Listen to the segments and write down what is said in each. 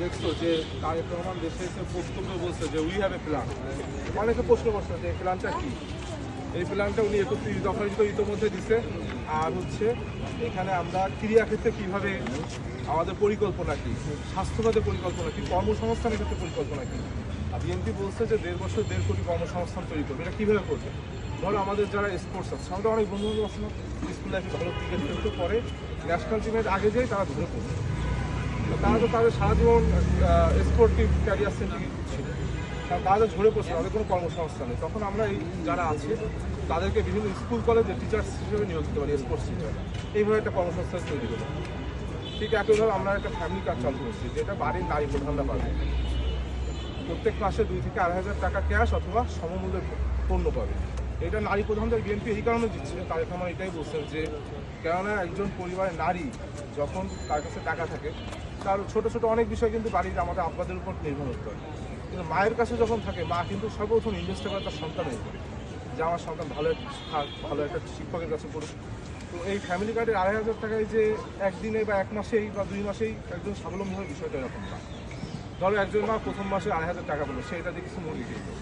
দেখছো যে তারেক রহমান দেশে এসে বক্তব্য বলছে যে উই হ্যাভ এ প্ল্যান। অনেকে প্রশ্ন করছে যে এই প্ল্যানটা কি। এই প্ল্যানটা উনি 31 দফা ইতিমধ্যে দিছে। আর হচ্ছে এখানে আমরা ক্রীড়াক্ষেত্রে কীভাবে আমাদের পরিকল্পনা কী, স্বাস্থ্যখাতে পরিকল্পনা কী, কর্মসংস্থানের ক্ষেত্রে পরিকল্পনা কী। আর বিএনপি বলছে যে 1.5 বছর 1.5 কোটি কর্মসংস্থান তৈরি করবে। এটা কীভাবে করবে? ধরো আমাদের যারা স্পোর্টস আছে, আমাদের অনেক বন্ধু আছে না, স্কুল লাইফে ভালো ক্রিকেট খেলতে পরে ন্যাশনাল টিমের আগে যেয়ে তারা ধরে পড়বে। তারা তো তাদের সারা জীবন স্পোর্টিভ ক্যারিয়ার সেন্ট্রিক ছিল, তারা ঝরে পড়ছে, তাদের কোনো কর্মসংস্থান নেই। তখন আমরা এই যারা আছে তাদেরকে বিভিন্ন স্কুল কলেজে টিচার্স হিসেবে নিয়োগ দিতে পারি, স্পোর্টস টিচার। এইভাবে একটা কর্মসংস্থান তৈরি করবো। ঠিক একইভাবে আমরা একটা ফ্যামিলি কার্ড চালু করছি, যেটা বাড়ির নারী প্রধানরা পাবে। প্রত্যেক মাসে 2 থেকে 2.5 টাকা ক্যাশ অথবা সমমূল্যের পণ্য পাবে। এটা নারী প্রধানদের বিএনপি এই কারণে দিচ্ছে, তারেক রহমান এটাই বলছেন যে কেননা একজন পরিবারের নারী যখন তার কাছে টাকা থাকে, তার ছোটো ছোটো অনেক বিষয় কিন্তু বাড়ির আমাদের আব্বাদের উপর নির্ভর করতে হয়, কিন্তু মায়ের কাছে যখন থাকে মা কিন্তু সর্বপ্রথম ইনভেস্ট করে তার সন্তানের উপরে, যে আমার সন্তান ভালো একটা শিক্ষকের কাছে পড়ুক। তো এই ফ্যামিলি কার্ডের 2.5 টাকায় যে একদিনে বা 1 মাসেই বা 2 মাসেই একজন স্বাবলম্বী হওয়ার বিষয়টা এরকম না। ধরো একজন মা প্রথম মাসে 2.5 টাকা পেলো, সে এটা দিয়ে কিছু মুরগি কিনবে,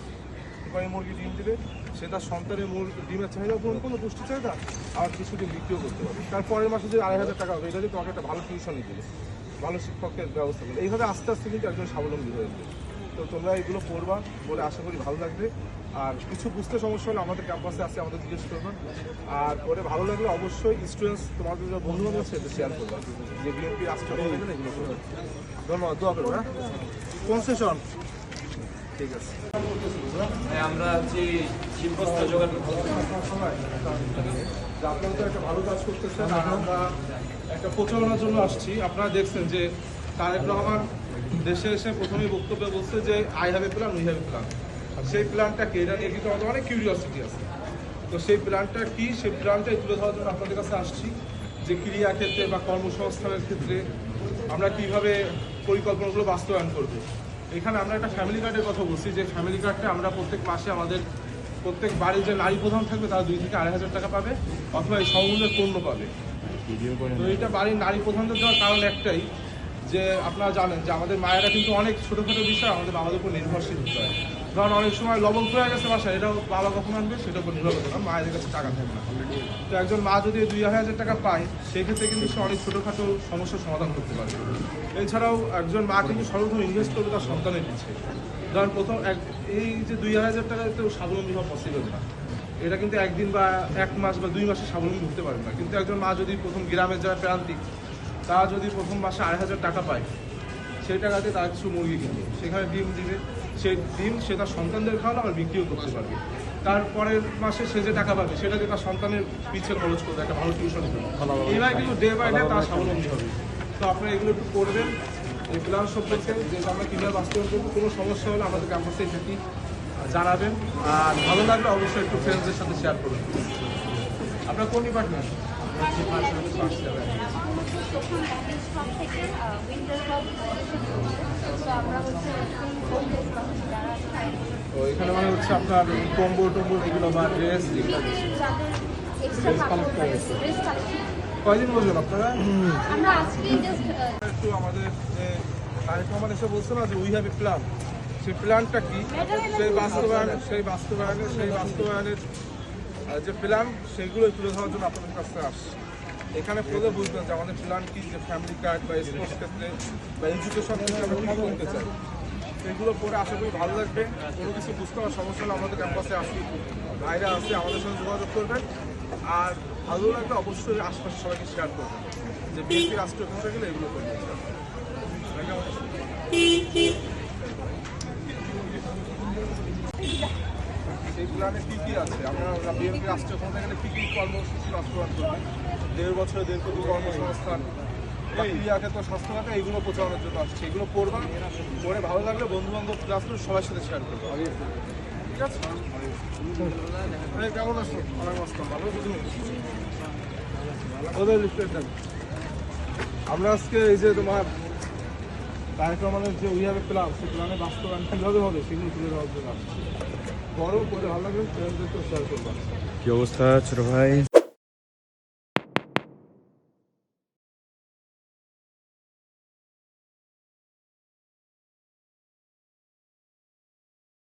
মুরগি ডিম দিবে, সে তার সন্তানের ডিমের চাহিদা পূরণ করলো, পুষ্টি চাহিদা, আর কিছু দিন বিক্রিও করতে পারবে। তার পরের মাসে যে 2.5 টাকা হবে, এটা দিয়ে তোমাকে একটা ভালো টিউশনই দিবে, ভালো শিক্ষকের ব্যবস্থা করবে। এইভাবে আস্তে আস্তে কিন্তু একজন স্বাবলম্বী হয়ে যাবে। তো তোমরা এগুলো পড়বা বলে আশা করি ভালো লাগবে। আর কিছু বুঝতে সমস্যা হলে আমাদের ক্যাম্পাসে আসে, আমাদের জিজ্ঞেস করবেন। আর পরে ভালো লাগলে অবশ্যই স্টুডেন্টস তোমাদের বন্ধু বান্ধবের সাথে শেয়ার করবা যে বিএনপি রাষ্ট্র এগুলো করবে। ধন্যবাদ, দোয়া করবো। হ্যাঁ, কোন সেশন? ঠিক আছে। আমরা যে শিল্পস্ত্র জোগাড় আপনারা তো একটা ভালো কাজ করতেছেন, আর আমরা একটা প্রচারণার জন্য আসছি। আপনারা দেখছেন যে তারেক রহমান দেশে এসে প্রথমেই বক্তব্যে বলছে যে I have a plan, we have a plan. সেই প্ল্যানটা কি, এটা নিয়ে কিন্তু আমাদের অনেক কিউরিওসিটি আছে। তো সেই প্ল্যানটা কি, সেই প্ল্যানটাই তুলে ধরার জন্য আপনাদের কাছে আসছি, যে ক্রীড়া ক্ষেত্রে বা কর্মসংস্থানের ক্ষেত্রে আমরা কীভাবে পরিকল্পনাগুলো বাস্তবায়ন করব। এখানে আমরা একটা ফ্যামিলি কার্ডের কথা বলছি, যে ফ্যামিলি কার্ডটা আমরা প্রত্যেক মাসে আমাদের প্রত্যেক বাড়ির যে নারী প্রধান থাকবে তারা 2 থেকে 2.5 টাকা পাবে, অথবা এই সমমূল্যের পণ্য পাবে। তো এটা বাড়ির নারী প্রধানদের দেওয়ার কারণ একটাই, যে আপনারা জানেন যে আমাদের মায়েরা কিন্তু অনেক ছোটোখাটো বিষয় আমাদের বাবাদের উপর নির্ভরশীল হতে হয়। ধরুন অনেক সময় লবণ হয়ে গেছে বাসায়, এটাও বাবা কখন আনবে সেটার উপর নির্ভর করতে, কারণ মায়েদের কাছে টাকা থাকে না। তো একজন মা যদি 2.5 টাকা পায়, সেক্ষেত্রে কিন্তু সে অনেক ছোটোখাটো সমস্যার সমাধান করতে পারে। এছাড়াও একজন মা কিন্তু সর্বপ্রথম ইনভেস্ট করবে তার সন্তানের পিছিয়ে। ধরুন প্রথম এই যে 2.5 টাকায় তো স্বাবলম্বী হওয়া পসিবল না, এটা কিন্তু একদিন বা 1 মাস বা 2 মাসে স্বাবলম্বী হতে পারে না। কিন্তু একজন মা যদি প্রথম গ্রামের যারা প্রান্তিক, তারা যদি প্রথম মাসে 2.5 টাকা পায়, সেই টাকাতে তারা কিছু মুরগি কিনবে, সেখানে ডিম দিবে, সেই ডিম সে তার সন্তানদের খাওয়ানো আর বিক্রিও করতে পারবে। তারপরের মাসে সে যে টাকা পাবে সেটাকে তার সন্তানের পিছিয়ে খরচ করবে, একটা ভালো টিউশন করবে। এইভাবে কিন্তু ডে বাই ডে তারা স্বাবলম্বী হবে। তো আপনারা এগুলো একটু করবেন, এই প্ল্যান সম্পর্কে যে আমরা কীভাবে বাস্তবায়ন করবো। কোনো সমস্যা হলে আমাদের ক্যাম্পাসে এসে জানাবেন। আর ভালো লাগলে অবশ্যই একটু ফ্রেন্ডসদের সাথে শেয়ার করবেন। আপনার কোন ডিপার্টমেন্ট? তো এখানে মানে হচ্ছে আপনার কম্বো টম্বো এগুলো বা ড্রেস এগুলো কয়দিন বলবেন আপনারা? একটু আমাদের তারেক রহমান এসে বলছে না যে উই হ্যাভ এ প্ল্যান, সেই প্ল্যানটা কি, সেই বাস্তবায়নের যে প্ল্যান, সেইগুলোই তুলে ধরার জন্য আপনাদের কাছে আসছে। এখানে পড়ে বুঝবেন যে আমাদের প্ল্যান কি, যে ফ্যামিলি কার্ড বা স্পোর্টস ক্ষেত্রে বা এডুকেশন ক্ষেত্রে আমরা কী করতে চাই। সেগুলো পড়ে আশা করি ভালো লাগবে। কোনো কিছু বুঝতে হওয়ার সমস্যা হলে আমাদের ক্যাম্পাসে আসি, বাইরে আসে আমাদের সঙ্গে যোগাযোগ করবেন। আর ভালো লাগলে অবশ্যই আশপাশে সবাইকে শেয়ার করবেন, যে বিএনপি রাষ্ট্রীয় ক্ষমতা গেলে এগুলো করবে। সেই প্ল্যানে কী কী আছে, আমরা বিএনপি রাষ্ট্রীয় ক্ষমতা গেলে কী কী কর্মসূচি বাস্তবায়ন করবে, 1.5 বছরে 1.5 কোটি কর্মসংস্থান, ক্রিয়াকে তো স্বাস্থ্য খাতে, এইগুলো প্রচারের জন্য আসছে। এগুলো পড়বা, পড়ে ভালো লাগলে বন্ধু বান্ধব ক্লাস করে সবার সাথে শেয়ার করবো। ঠিক আছে, কেমন আছো? অনেক আসলাম, ভালো বুঝুন ওদের লিস্টেড দেন। আমরা আজকে এই যে তোমার তারেক রহমানের যে উই হ্যাভ এ প্ল্যান, সেই প্ল্যানে বাস্তবায়ন কীভাবে হবে সেগুলো তুলে ধরার জন্য আসছে। বড় করে ভালো লাগবে, ফ্রেন্ডদেরকেও শেয়ার করবা। কি অবস্থা ছোট ভাই?